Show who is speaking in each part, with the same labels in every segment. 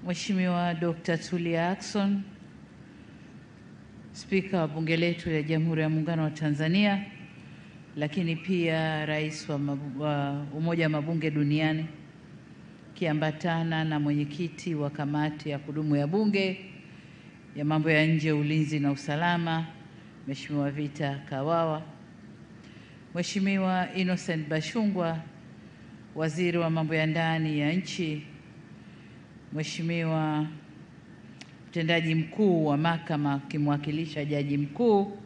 Speaker 1: Mheshimiwa Dr. Tulia Ackson, Spika wa Bunge letu la Jamhuri ya Muungano wa Tanzania, lakini pia Rais wa Umoja wa Mabunge Duniani, kiambatana na mwenyekiti wa Kamati ya Kudumu ya Bunge ya Mambo ya Nje, Ulinzi na Usalama, Mheshimiwa Vita Kawawa, Mheshimiwa Innocent Bashungwa, Waziri wa Mambo ya Ndani ya Nchi, Mheshimiwa Mtendaji Mkuu wa Mahakama akimwakilisha Jaji Mkuu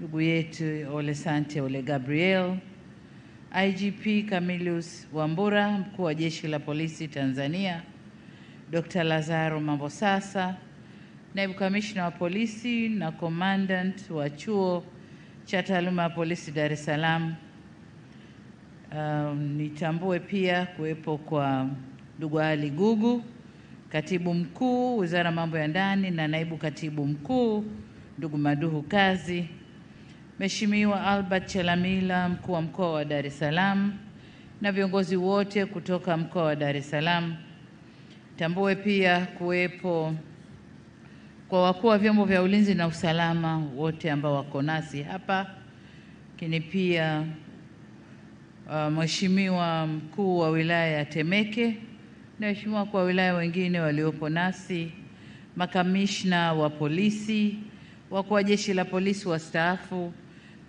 Speaker 1: ndugu yetu Olesante Ole Gabriel, IGP Camillus Wambura, Mkuu wa Jeshi la Polisi Tanzania, Dr. Lazaro Mambosasa, Naibu Kamishna wa Polisi na Commandant wa Chuo cha Taaluma ya Polisi Dar es Salaam. Nitambue pia kuwepo kwa ndugu Ali Gugu, Katibu Mkuu Wizara ya Mambo ya Ndani na Naibu Katibu Mkuu ndugu Maduhu Kazi, Mheshimiwa Albert Chalamila, Mkuu wa Mkoa wa Dar es Salaam na viongozi wote kutoka Mkoa wa Dar es Salaam. Tambue pia kuwepo kwa wakuu wa vyombo vya ulinzi na usalama wote ambao wako nasi hapa, lakini pia Mheshimiwa Mkuu wa Wilaya ya Temeke na Mheshimiwa Mkuu wa wilaya wengine waliopo nasi, makamishna wa polisi, wakuu wa Jeshi la Polisi wastaafu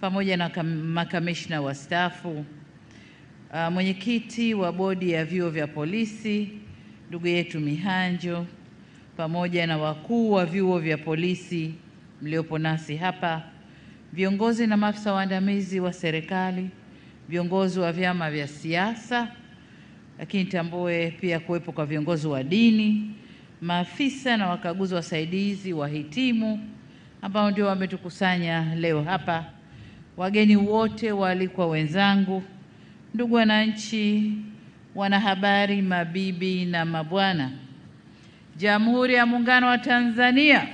Speaker 1: pamoja na makamishna wastaafu, mwenyekiti wa Bodi ya Vyuo vya Polisi ndugu yetu Mihanjo, pamoja na wakuu wa vyuo vya polisi mliopo nasi hapa, viongozi na maafisa waandamizi wa serikali, viongozi wa vyama vya siasa, lakini tambue pia kuwepo kwa viongozi wa dini, maafisa na wakaguzi wasaidizi, wahitimu ambao ndio wametukusanya leo hapa, wageni wote waalikwa wenzangu, ndugu wananchi, wanahabari, mabibi na mabwana. Jamhuri ya Muungano wa Tanzania.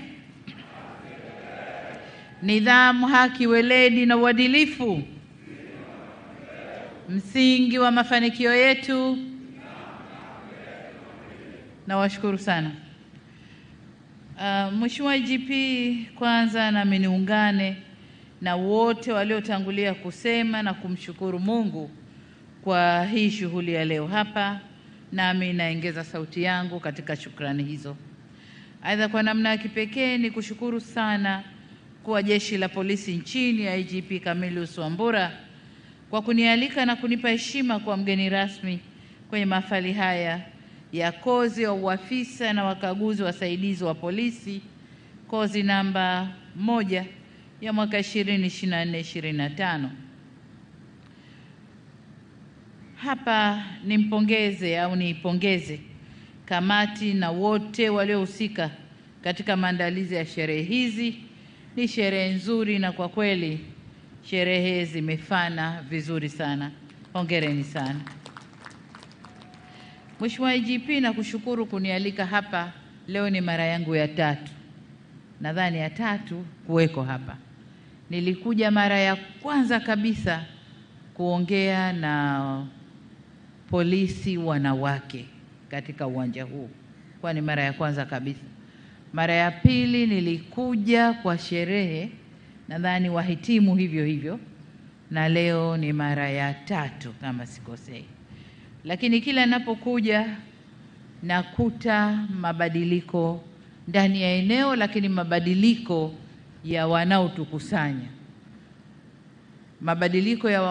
Speaker 1: Nidhamu, haki, weledi na uadilifu msingi wa mafanikio yetu. Nawashukuru sana. Mheshimiwa IGP, kwanza nami niungane na wote waliotangulia kusema na kumshukuru Mungu kwa hii shughuli ya leo hapa, nami naongeza sauti yangu katika shukrani hizo. Aidha, kwa namna ya kipekee ni kushukuru sana kwa Jeshi la Polisi nchini ya IGP Camillus Wambura kwa kunialika na kunipa heshima kwa mgeni rasmi kwenye mahafali haya ya kozi ya uafisa na wakaguzi wasaidizi wa polisi, kozi namba 1 ya mwaka 2024-2025. Hapa niipongeze kamati na wote waliohusika katika maandalizi ya sherehe hizi. Ni sherehe nzuri na kwa kweli sherehe zimefana vizuri sana. Hongereni sana. Mheshimiwa IGP, nakushukuru kunialika hapa leo. Ni mara yangu ya 3, nadhani ya 3 kuweko hapa. Nilikuja mara ya kwanza kabisa kuongea na polisi wanawake katika uwanja huu, kwa ni mara ya kwanza kabisa. Mara ya pili nilikuja kwa sherehe, nadhani wahitimu hivyo hivyo, na leo ni mara ya 3 kama sikosei. Lakini kila ninapokuja nakuta mabadiliko ndani ya eneo, lakini mabadiliko ya wanaotukusanya, mabadiliko ya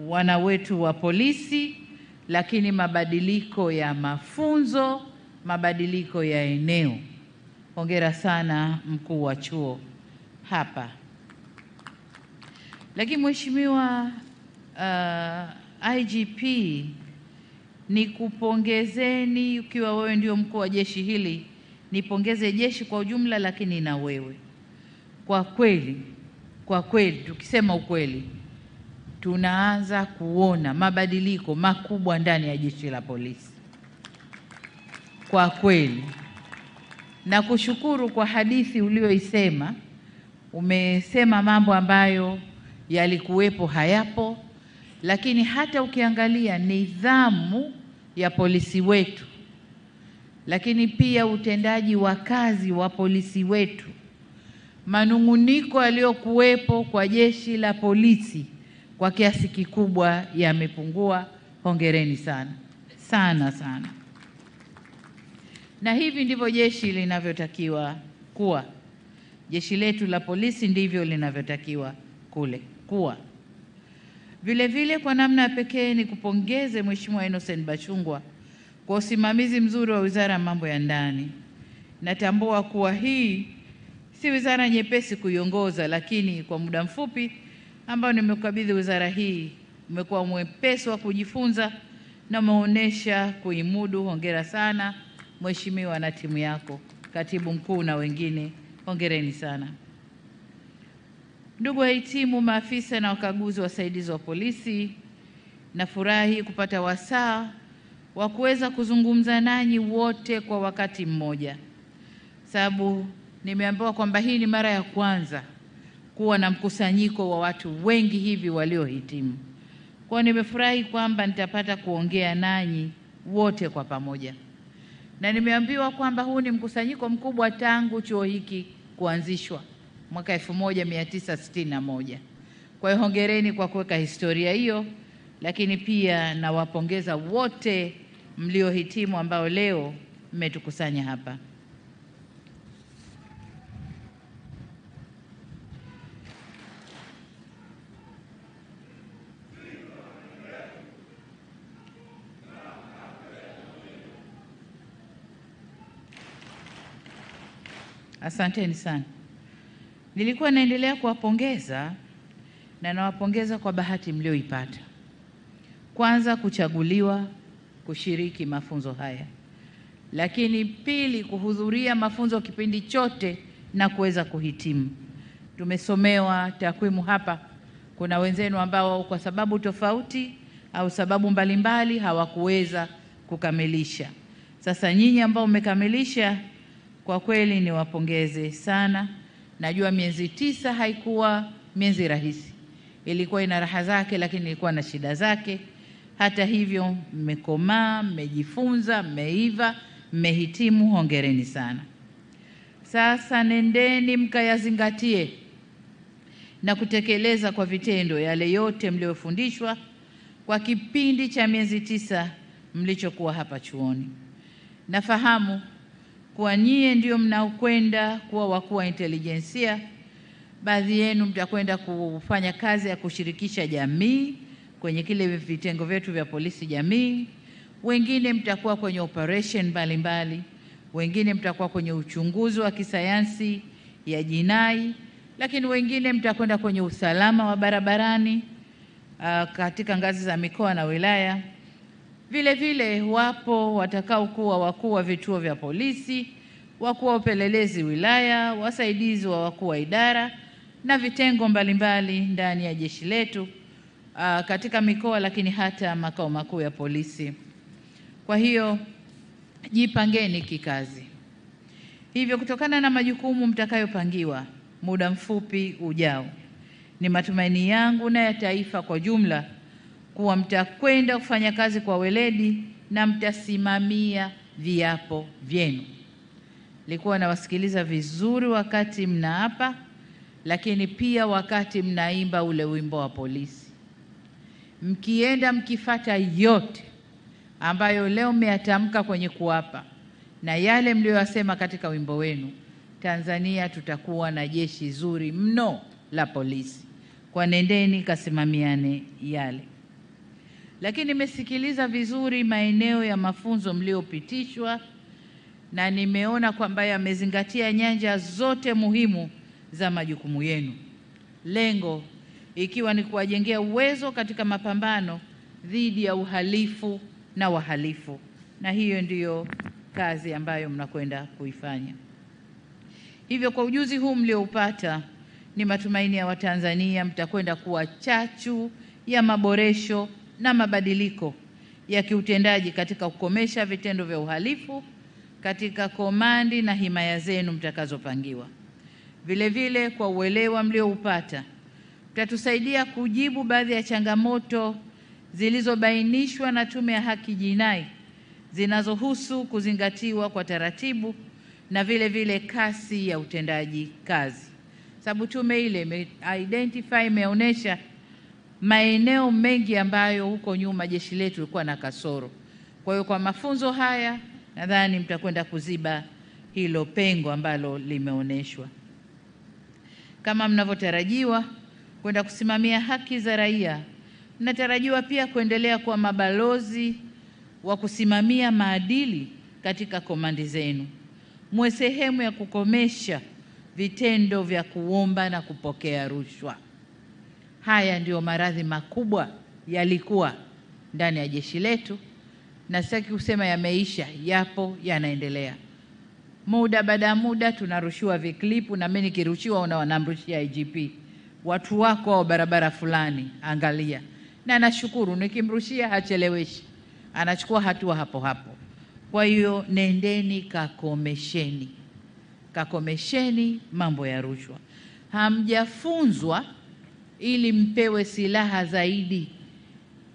Speaker 1: wana wetu wa polisi, lakini mabadiliko ya mafunzo, mabadiliko ya eneo. Hongera sana mkuu wa chuo hapa. Lakini Mheshimiwa IGP, nikupongezeni ukiwa wewe ndio mkuu wa jeshi hili, nipongeze jeshi kwa ujumla, lakini na wewe. Kwa kweli tukisema ukweli, tunaanza kuona mabadiliko makubwa ndani ya jeshi la polisi. Kwa kweli na kushukuru kwa hadithi ulioisema. Umesema mambo ambayo yalikuwepo hayapo, lakini hata ukiangalia nidhamu ya polisi wetu, lakini pia utendaji wa kazi wa polisi wetu, manunguniko yaliyokuwepo kwa jeshi la polisi kwa kiasi kikubwa yamepungua. Hongereni sana sana sana. Na hivi ndivyo jeshi linavyotakiwa kuwa. Jeshi letu la polisi ndivyo linavyotakiwa kuwa. Vile vile kwa namna pekee ni kupongeze Mheshimiwa Innocent Bachungwa kwa usimamizi mzuri wa Wizara ya Mambo ya Ndani. Natambua kuwa hii si wizara nyepesi kuiongoza, lakini kwa muda mfupi ambao nimekabidhi wizara hii umekuwa mwepesi wa kujifunza na umeonyesha kuimudu. Hongera sana Mheshimiwa na timu yako, Katibu Mkuu na wengine, hongereni sana. Ndugu wahitimu, maafisa na wakaguzi wasaidizi wa polisi, nafurahi kupata wasaa wa kuweza kuzungumza nanyi wote kwa wakati mmoja, sababu nimeambiwa kwamba hii ni mara ya kwanza kuwa na mkusanyiko wa watu wengi hivi waliohitimu. Kwa nimefurahi kwamba nitapata kuongea nanyi wote kwa pamoja, na nimeambiwa kwamba huu ni mkusanyiko mkubwa tangu chuo hiki kuanzishwa mwaka 1961. Kwa hiyo hongereni kwa kuweka historia hiyo, lakini pia nawapongeza wote mliohitimu ambao leo mmetukusanya hapa. Asanteni sana. Nilikuwa naendelea kuwapongeza na nawapongeza kwa bahati mlioipata. Kwanza, kuchaguliwa kushiriki mafunzo haya, lakini pili, kuhudhuria mafunzo kipindi chote na kuweza kuhitimu. Tumesomewa takwimu hapa, kuna wenzenu ambao kwa sababu tofauti au sababu mbalimbali hawakuweza kukamilisha. Sasa nyinyi ambao mmekamilisha, kwa kweli niwapongeze sana. Najua miezi 9 haikuwa miezi rahisi, ilikuwa ina raha zake, lakini ilikuwa na shida zake. Hata hivyo mmekomaa, mmejifunza, mmeiva, mmehitimu. Hongereni sana. Sasa nendeni mkayazingatie na kutekeleza kwa vitendo yale yote mliofundishwa kwa kipindi cha miezi 9 mlichokuwa hapa chuoni. Nafahamu kwa nyie ndio mnaokwenda kuwa wakuu wa intelijensia. Baadhi yenu mtakwenda kufanya kazi ya kushirikisha jamii kwenye kile vitengo vyetu vya polisi jamii, wengine mtakuwa kwenye operation mbalimbali, wengine mtakuwa kwenye uchunguzi wa kisayansi ya jinai, lakini wengine mtakwenda kwenye usalama wa barabarani katika ngazi za mikoa na wilaya. Vile vile wapo watakao kuwa wakuu wa vituo vya polisi, wakuu wa upelelezi wilaya, wasaidizi wa wakuu wa idara na vitengo mbalimbali ndani ya jeshi letu katika mikoa, lakini hata makao makuu ya polisi. Kwa hiyo jipangeni kikazi. Hivyo kutokana na majukumu mtakayopangiwa muda mfupi ujao, ni matumaini yangu na ya taifa kwa jumla kuwa mtakwenda kufanya kazi kwa weledi na mtasimamia viapo vyenu. Nilikuwa nawasikiliza vizuri wakati mnaapa, lakini pia wakati mnaimba ule wimbo wa polisi. Mkienda mkifata yote ambayo leo mmeyatamka kwenye kuapa na yale mlioyasema katika wimbo wenu, Tanzania tutakuwa na jeshi zuri mno la polisi. Kwa nendeni kasimamiane yale. Lakini nimesikiliza vizuri maeneo ya mafunzo mliopitishwa na nimeona kwamba yamezingatia nyanja zote muhimu za majukumu yenu. Lengo ikiwa ni kuwajengea uwezo katika mapambano dhidi ya uhalifu na wahalifu. Na hiyo ndiyo kazi ambayo mnakwenda kuifanya. Hivyo kwa ujuzi huu mlioupata, ni matumaini ya Watanzania mtakwenda kuwa chachu ya maboresho na mabadiliko ya kiutendaji katika kukomesha vitendo vya uhalifu katika komandi na himaya zenu mtakazopangiwa. Vile vile kwa uelewa mlioupata, mtatusaidia kujibu baadhi ya changamoto zilizobainishwa na Tume ya Haki Jinai zinazohusu kuzingatiwa kwa taratibu na vile vile kasi ya utendaji kazi. Sababu tume ile imeonyesha maeneo mengi ambayo huko nyuma jeshi letu lilikuwa na kasoro. Kwa hiyo kwa mafunzo haya nadhani mtakwenda kuziba hilo pengo ambalo limeonyeshwa. Kama mnavyotarajiwa kwenda kusimamia haki za raia, mnatarajiwa pia kuendelea kuwa mabalozi wa kusimamia maadili katika komandi zenu. Mwe sehemu ya kukomesha vitendo vya kuomba na kupokea rushwa. Haya ndio maradhi makubwa yalikuwa ndani ya jeshi letu, na sitaki kusema yameisha, yapo, yanaendelea. Muda baada ya muda tunarushiwa viklipu, na mimi nikirushiwa wanamrushia IGP. Watu wako wa barabara fulani, angalia. Na nashukuru nikimrushia hacheleweshi, anachukua hatua hapo hapo. Kwa hiyo nendeni kakomesheni mambo ya rushwa. Hamjafunzwa ili mpewe silaha zaidi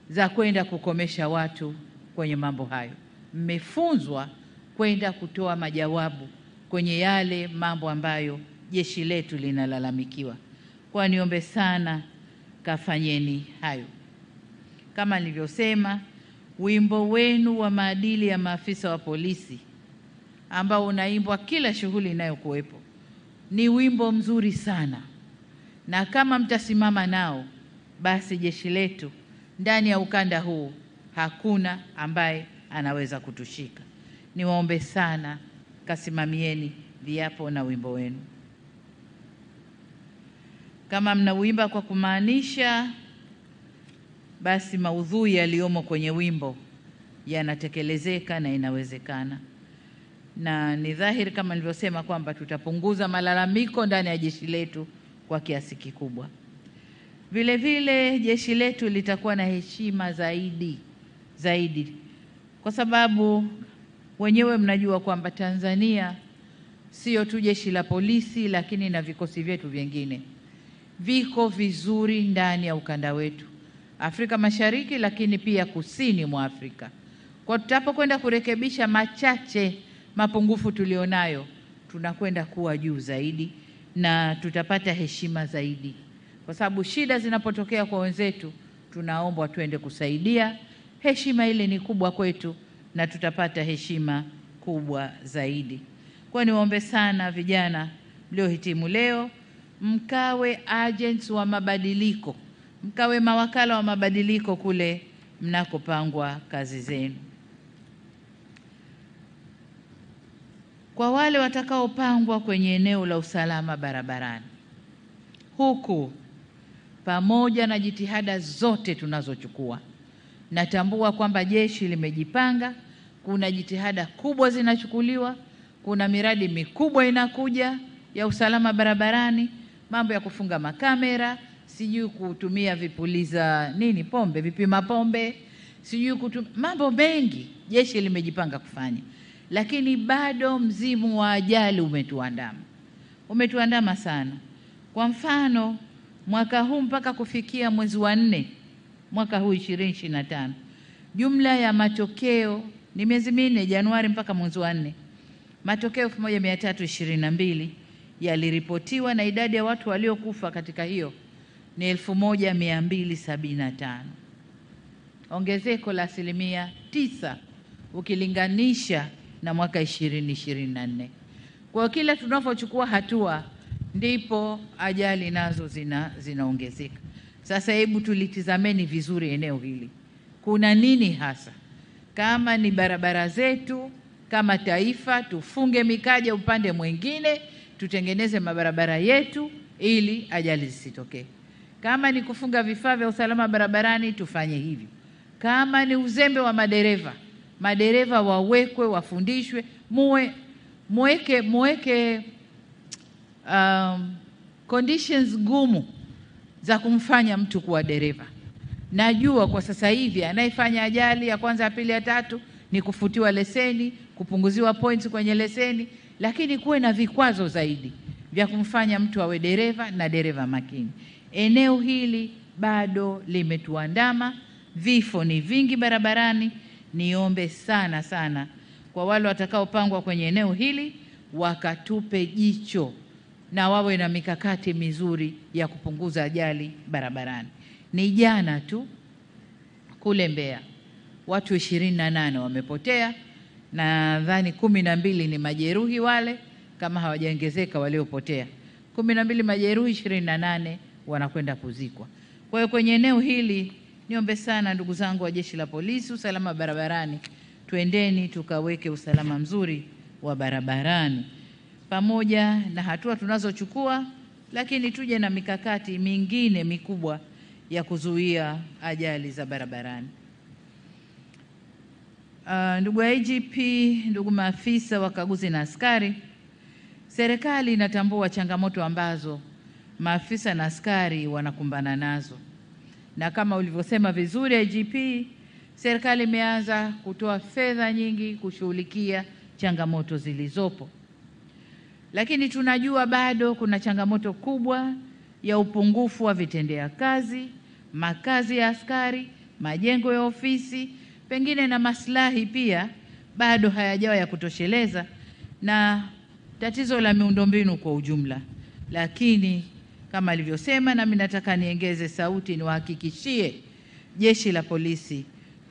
Speaker 1: za kwenda kukomesha watu kwenye mambo hayo. Mmefunzwa kwenda kutoa majawabu kwenye yale mambo ambayo jeshi letu linalalamikiwa. Kwa niombe sana kafanyeni hayo. Kama nilivyosema, wimbo wenu wa maadili ya maafisa wa polisi ambao unaimbwa kila shughuli inayokuwepo ni wimbo mzuri sana, na kama mtasimama nao, basi jeshi letu ndani ya ukanda huu hakuna ambaye anaweza kutushika. Niwaombe sana kasimamieni viapo na wimbo wenu. Kama mnauimba kwa kumaanisha, basi maudhui yaliyomo kwenye wimbo yanatekelezeka na inawezekana. Na ni dhahiri kama nilivyosema kwamba tutapunguza malalamiko ndani ya jeshi letu kwa kiasi kikubwa. Vile vile jeshi letu litakuwa na heshima zaidi, kwa sababu wenyewe mnajua kwamba Tanzania sio tu jeshi la polisi, lakini na vikosi vyetu vingine viko vizuri ndani ya ukanda wetu Afrika Mashariki, lakini pia kusini mwa Afrika. Kwa tutapokwenda kurekebisha mapungufu tulionayo, tunakwenda kuwa juu zaidi na tutapata heshima zaidi, kwa sababu shida zinapotokea kwa wenzetu tunaombwa twende kusaidia. Heshima ile ni kubwa kwetu na tutapata heshima kubwa zaidi. Kwa niwaombe sana vijana mliohitimu leo, mkawe agents wa mabadiliko, mkawe mawakala wa mabadiliko kule mnakopangwa kazi zenu. Kwa wale watakaopangwa kwenye eneo la usalama barabarani, huku pamoja na jitihada zote tunazochukua, natambua kwamba jeshi limejipanga, kuna jitihada kubwa zinachukuliwa, kuna miradi mikubwa inakuja ya usalama barabarani, mambo ya kufunga makamera, sijui kutumia vipuliza vipima pombe, sijui mambo mengi jeshi limejipanga kufanya. Lakini bado mzimu wa ajali umetuandama sana. Kwa mfano, mwaka huu mpaka kufikia mwezi wa 4 mwaka huu 2025, jumla ya matokeo ni miezi 4, Januari mpaka mwezi wa 4, matokeo 1322 yaliripotiwa, na idadi ya watu waliokufa katika hiyo ni 1275, ongezeko la 9% ukilinganisha na mwaka 2024. Kwa kila tunapochukua hatua ndipo ajali nazo zinaongezeka. Sasa hebu tulitizameni vizuri eneo hili. Kuna nini hasa? Kama ni barabara zetu, kama taifa tufunge mikaja upande mwingine, tutengeneze mabarabara yetu ili ajali zisitokee. Kama ni kufunga vifaa vya usalama barabarani, tufanye hivyo. Kama ni uzembe wa madereva wawekwe, wafundishwe, muweke conditions gumu za kumfanya mtu kuwa dereva. Najua kwa sasa hivi anayefanya ajali ya kwanza, ya pili, ya tatu ni kufutiwa leseni, kupunguziwa points kwenye leseni, lakini kuwe na vikwazo zaidi vya kumfanya mtu awe dereva na dereva makini. Eneo hili bado limetuandama, vifo ni vingi barabarani, niombe sana sana kwa wale watakaopangwa kwenye eneo hili wakatupe jicho na wawe na mikakati mizuri ya kupunguza ajali barabarani. Ni jana tu kule Mbeya watu 28 wamepotea, na nadhani 12 ni majeruhi wale, kama hawajaongezeka waliopotea. 12 majeruhi, 28 wanakwenda kuzikwa. Kwa hiyo kwenye eneo hili niombe sana ndugu zangu wa Jeshi la Polisi, usalama barabarani, tuendeni tukaweke usalama mzuri wa barabarani pamoja na hatua tunazochukua, lakini tuje na mikakati mingine mikubwa ya kuzuia ajali za barabarani. Ndugu IGP, ndugu maafisa wakaguzi na askari, serikali inatambua changamoto ambazo maafisa na askari wanakumbana nazo, na kama ulivyosema vizuri IGP, serikali imeanza kutoa fedha nyingi kushughulikia changamoto zilizopo, lakini tunajua bado kuna changamoto kubwa ya upungufu wa vitendea kazi, makazi ya askari, majengo ya ofisi, pengine na maslahi pia bado hayajawa ya kutosheleza, na tatizo la miundombinu kwa ujumla. Lakini kama alivyosema, na mimi nataka niongeze sauti niwahakikishie Jeshi la Polisi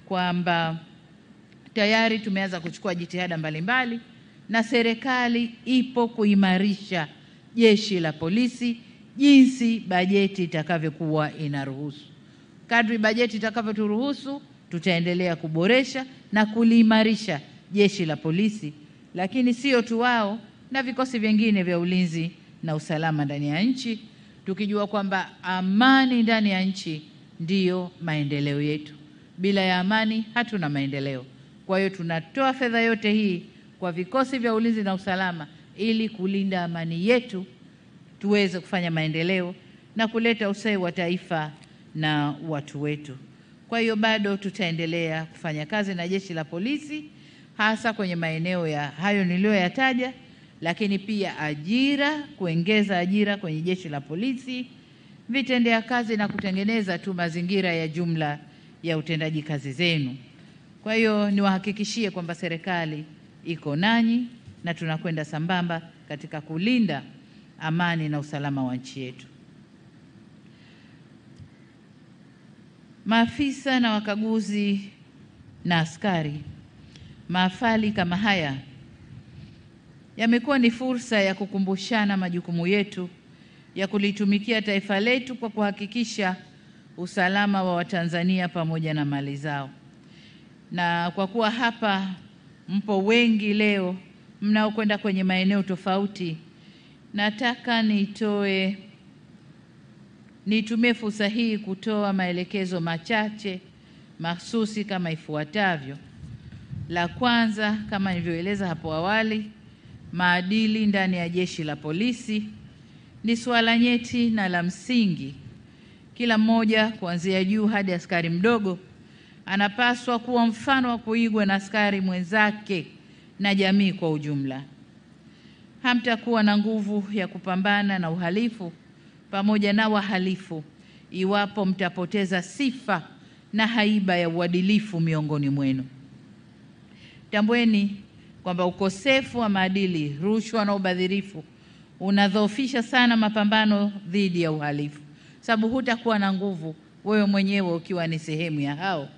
Speaker 1: kwamba tayari tumeanza kuchukua jitihada mbalimbali na serikali ipo kuimarisha Jeshi la Polisi jinsi bajeti itakavyokuwa inaruhusu. Kadri bajeti itakavyoturuhusu, tutaendelea kuboresha na kuliimarisha Jeshi la Polisi, lakini sio tu wao, na vikosi vingine vya ulinzi na usalama ndani ya nchi, tukijua kwamba amani ndani ya nchi ndiyo maendeleo yetu. Bila ya amani hatuna maendeleo. Kwa hiyo tunatoa fedha yote hii kwa vikosi vya ulinzi na usalama ili kulinda amani yetu, tuweze kufanya maendeleo na kuleta ustawi wa taifa na watu wetu. Kwa hiyo bado tutaendelea kufanya kazi na Jeshi la Polisi, hasa kwenye maeneo ya hayo niliyoyataja, lakini pia ajira, kuongeza ajira kwenye Jeshi la Polisi, vitendea kazi na kutengeneza tu mazingira ya jumla ya utendaji kazi zenu. Kwa hiyo niwahakikishie kwamba serikali iko nanyi na tunakwenda sambamba katika kulinda amani na usalama wa nchi yetu. Maafisa na wakaguzi na askari, mahafali kama haya yamekuwa ni fursa ya kukumbushana majukumu yetu ya kulitumikia taifa letu kwa kuhakikisha usalama wa Watanzania pamoja na mali zao. Na kwa kuwa hapa mpo wengi leo mnaokwenda kwenye maeneo tofauti, nataka nitumie fursa hii kutoa maelekezo machache mahsusi kama ifuatavyo. La kwanza, kama nilivyoeleza hapo awali, maadili ndani ya Jeshi la Polisi ni swala nyeti na la msingi. Kila mmoja kuanzia juu hadi askari mdogo anapaswa kuwa mfano wa kuigwa na askari mwenzake na jamii kwa ujumla. Hamtakuwa na nguvu ya kupambana na uhalifu pamoja na wahalifu iwapo mtapoteza sifa na haiba ya uadilifu miongoni mwenu. Tambueni kwamba ukosefu wa maadili, rushwa na ubadhirifu unadhoofisha sana mapambano dhidi ya uhalifu, sababu hutakuwa na nguvu wewe mwenyewe ukiwa ni sehemu ya hao,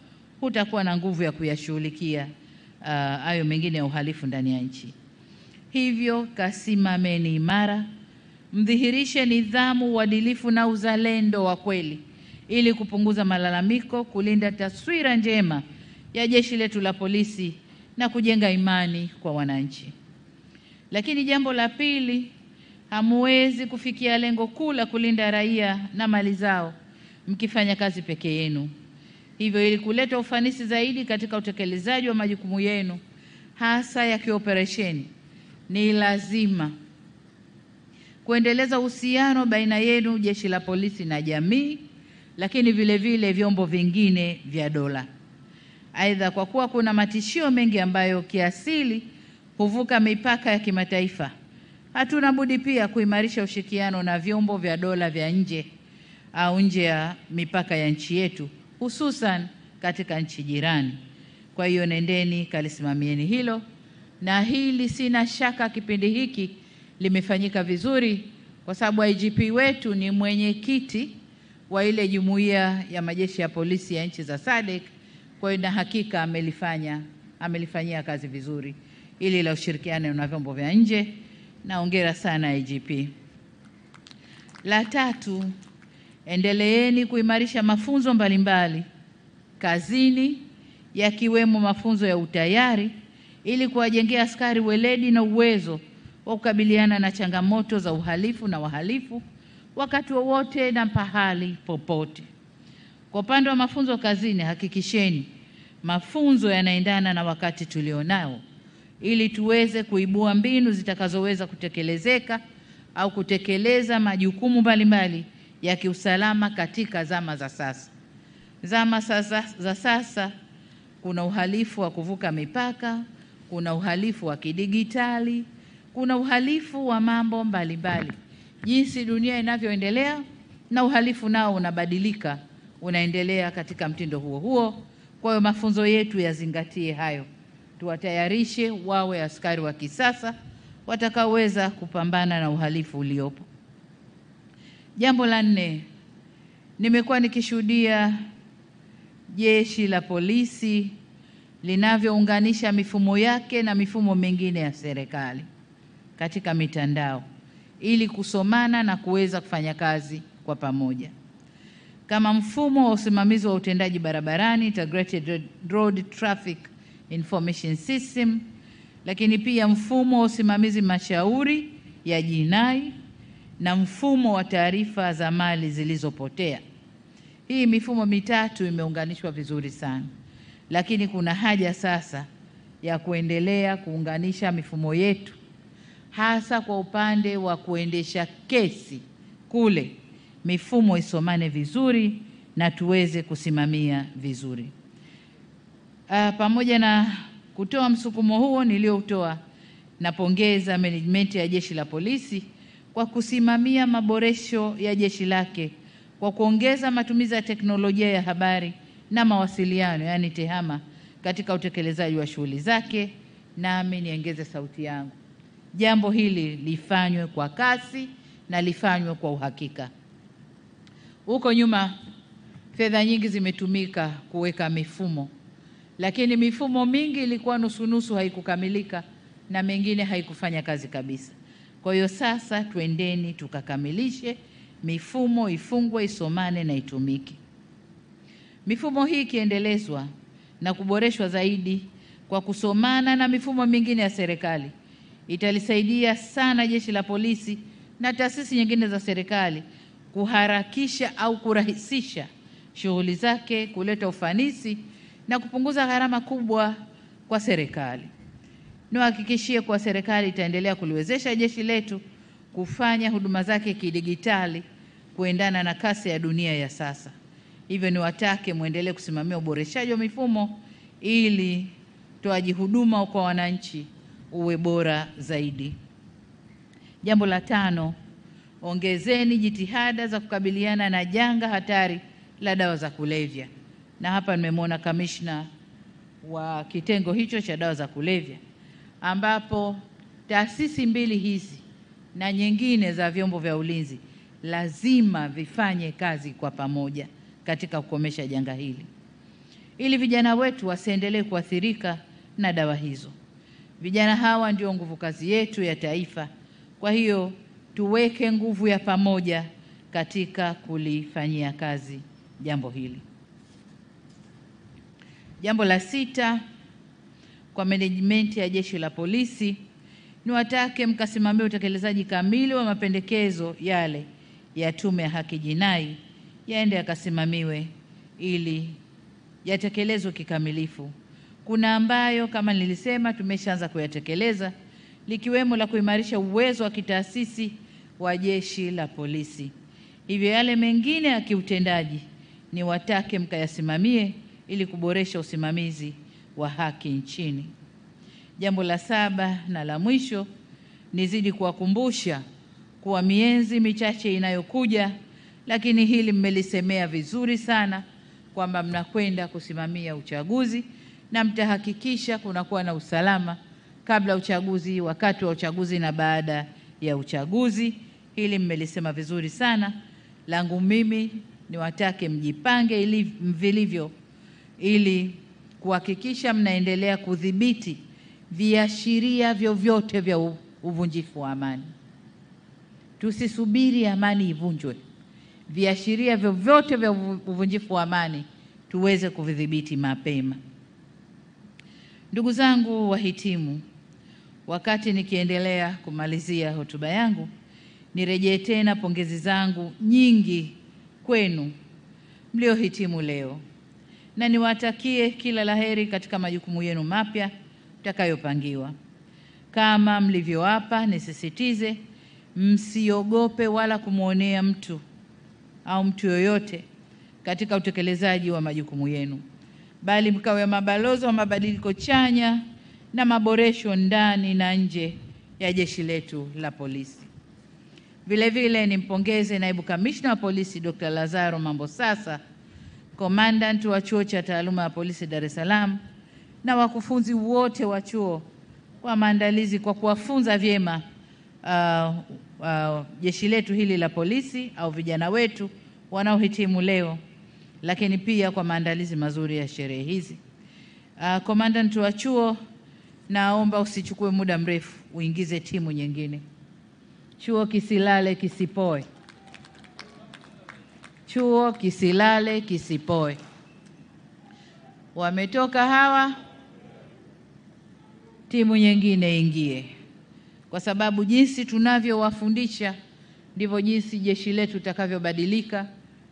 Speaker 1: hutakuwa na nguvu ya kuyashughulikia hayo mengine ya uhalifu ndani ya nchi. Hivyo kasimameni imara, mdhihirishe nidhamu, uadilifu na uzalendo wa kweli ili kupunguza malalamiko, kulinda taswira njema ya jeshi letu la polisi na kujenga imani kwa wananchi. Lakini jambo la pili, hamuwezi kufikia lengo kuu la kulinda raia na mali zao mkifanya kazi peke yenu. Hivyo ili kuleta ufanisi zaidi katika utekelezaji wa majukumu yenu hasa ya kioperesheni, ni lazima kuendeleza uhusiano baina yenu Jeshi la Polisi na jamii, lakini vile vile vyombo vingine vya dola. Aidha, kwa kuwa kuna matishio mengi ambayo kiasili huvuka mipaka ya kimataifa, hatuna budi pia kuimarisha ushirikiano na vyombo vya dola vya nje au nje ya mipaka ya nchi yetu, hususan katika nchi jirani. Kwa hiyo nendeni kalisimamieni hilo, na hili sina shaka kipindi hiki limefanyika vizuri, kwa sababu IGP wetu ni mwenyekiti wa ile jumuiya ya majeshi ya polisi ya nchi za SADC. Kwa hiyo na hakika amelifanyia kazi vizuri ili la ushirikiano na vyombo vya nje, na hongera sana IGP. La tatu, endeleeni kuimarisha mafunzo mbalimbali kazini, yakiwemo mafunzo ya utayari ili kuwajengea askari weledi na uwezo wa kukabiliana na changamoto za uhalifu na wahalifu wakati wowote na pahali popote. Kwa upande wa mafunzo kazini, hakikisheni mafunzo yanaendana na wakati tulionao ili tuweze kuibua mbinu zitakazoweza kutekelezeka au kutekeleza majukumu mbalimbali ya kiusalama katika zama za sasa. Zama za sasa kuna uhalifu wa kuvuka mipaka, kuna uhalifu wa kidigitali, kuna uhalifu wa mambo mbalimbali. Jinsi dunia inavyoendelea na uhalifu nao unabadilika, unaendelea katika mtindo huo huo. Kwa hiyo mafunzo yetu yazingatie hayo. Tuwatayarishe wawe askari wa kisasa watakaoweza kupambana na uhalifu uliopo. Jambo la 4, nimekuwa nikishuhudia jeshi la polisi linavyounganisha mifumo yake na mifumo mingine ya serikali katika mitandao ili kusomana na kuweza kufanya kazi kwa pamoja, kama mfumo wa usimamizi wa utendaji barabarani, Integrated Road Traffic Information System, lakini pia mfumo wa usimamizi mashauri ya jinai na mfumo wa taarifa za mali zilizopotea. Hii mifumo mitatu imeunganishwa vizuri sana, lakini kuna haja sasa ya kuendelea kuunganisha mifumo yetu, hasa kwa upande wa kuendesha kesi kule, mifumo isomane vizuri na tuweze kusimamia vizuri. Pamoja na kutoa msukumo huo nilioutoa, napongeza management ya Jeshi la Polisi kwa kusimamia maboresho ya jeshi lake kwa kuongeza matumizi ya teknolojia ya habari na mawasiliano, yani TEHAMA, katika utekelezaji wa shughuli zake. Nami niongeze sauti yangu, jambo hili lifanywe kwa kasi na lifanywe kwa uhakika. Huko nyuma fedha nyingi zimetumika kuweka mifumo, lakini mifumo mingi ilikuwa nusu haikukamilika na mengine haikufanya kazi kabisa. Kwa hiyo sasa twendeni tukakamilishe mifumo, ifungwe, isomane na itumike. Mifumo hii ikiendelezwa na kuboreshwa zaidi kwa kusomana na mifumo mingine ya serikali, italisaidia sana Jeshi la Polisi na taasisi nyingine za serikali kuharakisha au kurahisisha shughuli zake, kuleta ufanisi na kupunguza gharama kubwa kwa serikali. Niwahakikishie kwa serikali itaendelea kuliwezesha jeshi letu kufanya huduma zake kidigitali kuendana na kasi ya dunia ya sasa. Hivyo niwatake muendelee kusimamia uboreshaji wa mifumo ili utoaji huduma kwa wananchi uwe bora zaidi. Jambo la 5, ongezeni jitihada za kukabiliana na janga hatari la dawa za kulevya. Na hapa nimemwona kamishna wa kitengo hicho cha dawa za kulevya, ambapo taasisi mbili hizi na nyingine za vyombo vya ulinzi lazima vifanye kazi kwa pamoja katika kukomesha janga hili, ili vijana wetu wasiendelee kuathirika na dawa hizo. Vijana hawa ndio nguvu kazi yetu ya taifa. Kwa hiyo tuweke nguvu ya pamoja katika kulifanyia kazi jambo hili. Jambo la 6, kwa management ya Jeshi la Polisi, niwatake mkasimamia utekelezaji kamili wa mapendekezo yale ya Tume ya Haki Jinai, yaende yakasimamiwe ili yatekelezwe kikamilifu. Kuna ambayo kama nilisema tumeshaanza kuyatekeleza, likiwemo la kuimarisha uwezo wa kitaasisi wa Jeshi la Polisi. Hivyo yale mengine ya kiutendaji niwatake mkayasimamie ili kuboresha usimamizi wa haki nchini. Jambo la 7 na la mwisho, nizidi kuwakumbusha kuwa miezi michache inayokuja, lakini hili mmelisemea vizuri sana kwamba mnakwenda kusimamia uchaguzi, na mtahakikisha kunakuwa na usalama kabla uchaguzi, wakati wa uchaguzi na baada ya uchaguzi. Hili mmelisema vizuri sana. Langu mimi niwatake mjipange vilivyo ili kuhakikisha mnaendelea kudhibiti viashiria vyovyote vya uvunjifu wa amani. Tusisubiri amani ivunjwe. Viashiria vyovyote vya uvunjifu wa amani tuweze kuvidhibiti mapema. Ndugu zangu wahitimu, wakati nikiendelea kumalizia hotuba yangu, nirejee tena pongezi zangu nyingi kwenu mliohitimu leo, na niwatakie kila laheri katika majukumu yenu mapya mtakayopangiwa. Kama mlivyoapa, nisisitize msiogope wala kumwonea mtu au mtu yoyote katika utekelezaji wa majukumu yenu, bali mkawe mabalozi wa mabadiliko chanya na maboresho ndani na nje ya jeshi letu la polisi. Vile vile nimpongeze Naibu Kamishna wa Polisi Dr. Lazaro Mambosasa, Commandant wa Chuo cha Taaluma ya Polisi Dar es Salaam, na wakufunzi wote wa chuo kwa maandalizi, kwa kuwafunza vyema jeshi letu hili la polisi au vijana wetu wanaohitimu leo, lakini pia kwa maandalizi mazuri ya sherehe hizi. Commandant wa chuo, naomba usichukue muda mrefu, uingize timu nyingine. Chuo kisilale kisipoe. Chuo kisilale kisipoe. Wametoka hawa, timu nyingine ingie, kwa sababu jinsi tunavyowafundisha ndivyo jinsi jeshi letu litakavyobadilika,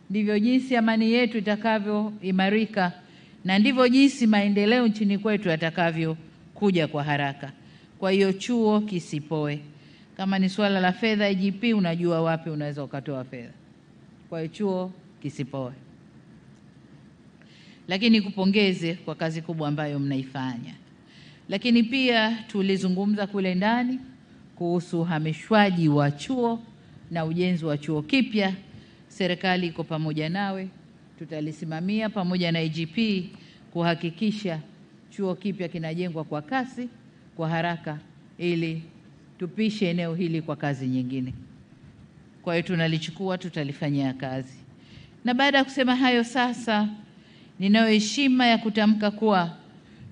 Speaker 1: ndivyo jinsi amani yetu itakavyoimarika, na ndivyo jinsi maendeleo nchini kwetu yatakavyokuja kwa haraka. Kwa hiyo chuo kisipoe. Kama ni swala la fedha, IGP unajua wapi unaweza ukatoa fedha. Kwa hiyo chuo kisipoe. Lakini kupongeze kwa kazi kubwa ambayo mnaifanya. Lakini pia tulizungumza kule ndani kuhusu uhamishwaji wa chuo na ujenzi wa chuo kipya. Serikali iko pamoja nawe, tutalisimamia pamoja na IGP kuhakikisha chuo kipya kinajengwa kwa kasi, kwa haraka, ili tupishe eneo hili kwa kazi nyingine. Kwa hiyo tunalichukua, tutalifanyia kazi. Na baada ya kusema hayo, sasa ninayo heshima ya kutamka kuwa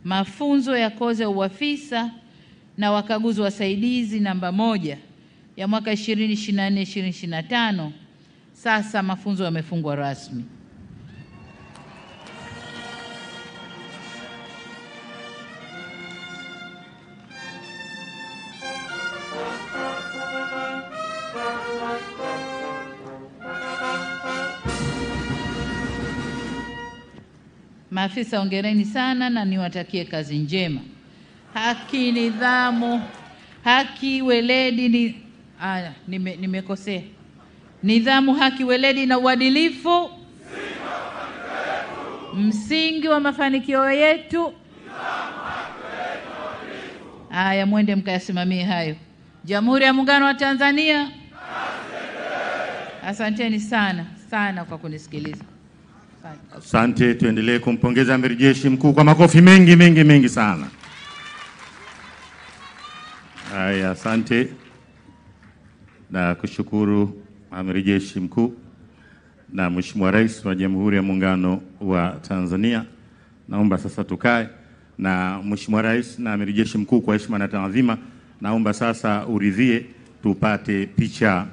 Speaker 1: mafunzo ya kozi ya uafisa na wakaguzi wasaidizi namba 1 ya mwaka 2024-2025 sasa mafunzo yamefungwa rasmi. Maafisa, hongereni sana na niwatakie kazi njema. Haki, nidhamu, haki, weledi nimekosea. Nidhamu, haki, weledi na uadilifu msingi wa mafanikio yetu. Haya, mwende mkayasimamie hayo. Jamhuri ya Muungano wa Tanzania. Asanteni sana sana kwa kunisikiliza.
Speaker 2: Asante. Tuendelee kumpongeza Amiri Jeshi Mkuu kwa makofi mengi sana. Haya, asante na kushukuru Amiri Jeshi Mkuu na Mheshimiwa Rais wa Jamhuri ya Muungano wa Tanzania. Naomba sasa tukae, na Mheshimiwa Rais na Amiri Jeshi Mkuu, kwa heshima na taadhima, naomba sasa uridhie tupate picha.